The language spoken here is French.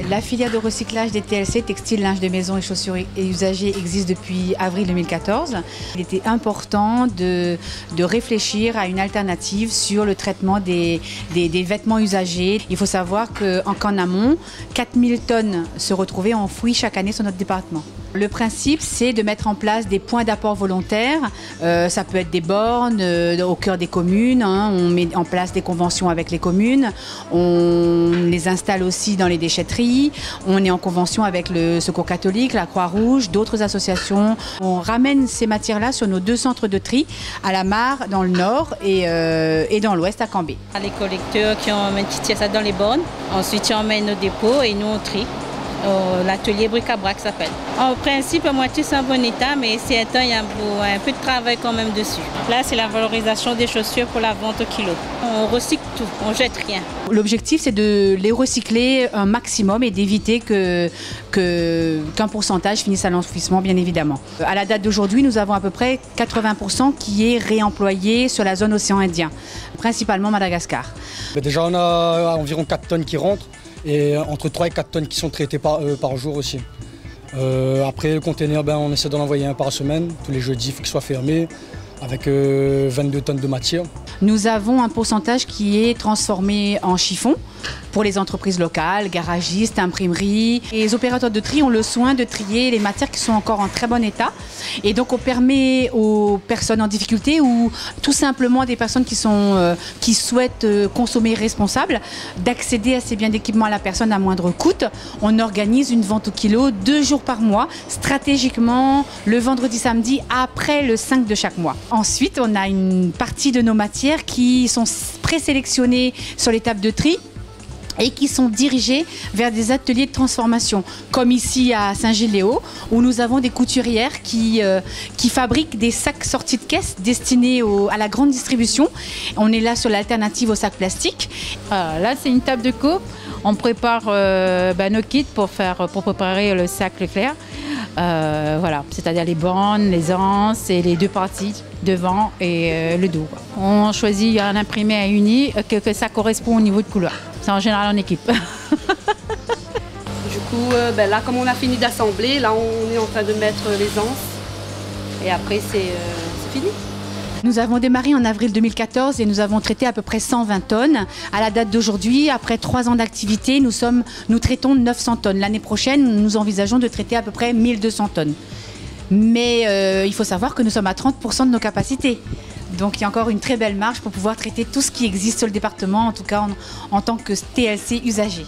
La filière de recyclage des TLC, textiles, linge de maison et chaussures et usagés, existe depuis avril 2014. Il était important de réfléchir à une alternative sur le traitement des vêtements usagés. Il faut savoir qu'en amont, 4000 tonnes se retrouvaient enfouies chaque année sur notre département. Le principe, c'est de mettre en place des points d'apport volontaires. Ça peut être des bornes au cœur des communes. On met en place des conventions avec les communes. On les installe aussi dans les déchetteries. On est en convention avec le Secours catholique, la Croix-Rouge, d'autres associations. On ramène ces matières-là sur nos 2 centres de tri, à la Mare, dans le nord, et dans l'ouest, à Cambé. Les collecteurs qui tirent ça dans les bornes. Ensuite, ils emmènent au dépôt et nous, on trie. L'atelier bric-à-brac s'appelle. En principe, à moitié c'est en bon état, mais c'est il y a un peu de travail quand même dessus. Là, c'est la valorisation des chaussures pour la vente au kilo. On recycle tout, on jette rien. L'objectif, c'est de les recycler un maximum et d'éviter qu'un pourcentage finisse à l'enfouissement, bien évidemment. À la date d'aujourd'hui, nous avons à peu près 80% qui est réemployé sur la zone océan Indien, principalement Madagascar. Déjà, on a environ 4 tonnes qui rentrent. Et entre 3 et 4 tonnes qui sont traitées par jour aussi. Après, le conteneur, on essaie d'en envoyer un par semaine, tous les jeudis, il faut qu'il soit fermé, avec 22 tonnes de matière. Nous avons un pourcentage qui est transformé en chiffon pour les entreprises locales, garagistes, imprimeries. Les opérateurs de tri ont le soin de trier les matières qui sont encore en très bon état. Et donc on permet aux personnes en difficulté ou tout simplement des personnes qui souhaitent consommer responsable d'accéder à ces biens d'équipement à la personne à moindre coût. On organise une vente au kilo 2 jours par mois, stratégiquement le vendredi, samedi, après le 5 de chaque mois. Ensuite, on a une partie de nos matières qui sont présélectionnées sur les tables de tri et qui sont dirigés vers des ateliers de transformation, comme ici à Saint-Gilles-les-Hauts, où nous avons des couturières qui fabriquent des sacs sortis de caisse destinés à la grande distribution. On est là sur l'alternative aux sacs plastiques. Là, c'est une table de coupe. On prépare nos kits pour préparer le sac Leclerc. Voilà, c'est-à-dire les bornes, les anses et les 2 parties, devant et le dos. On choisit un imprimé à uni que ça correspond au niveau de couleur. C'est en général en équipe. Du coup, là, comme on a fini d'assembler, là, on est en train de mettre les anses. Et après, c'est fini. Nous avons démarré en avril 2014 et nous avons traité à peu près 120 tonnes. À la date d'aujourd'hui, après 3 ans d'activité, nous traitons 900 tonnes. L'année prochaine, nous envisageons de traiter à peu près 1200 tonnes. Mais il faut savoir que nous sommes à 30% de nos capacités. Donc il y a encore une très belle marge pour pouvoir traiter tout ce qui existe sur le département, en tout cas en tant que TLC usagé.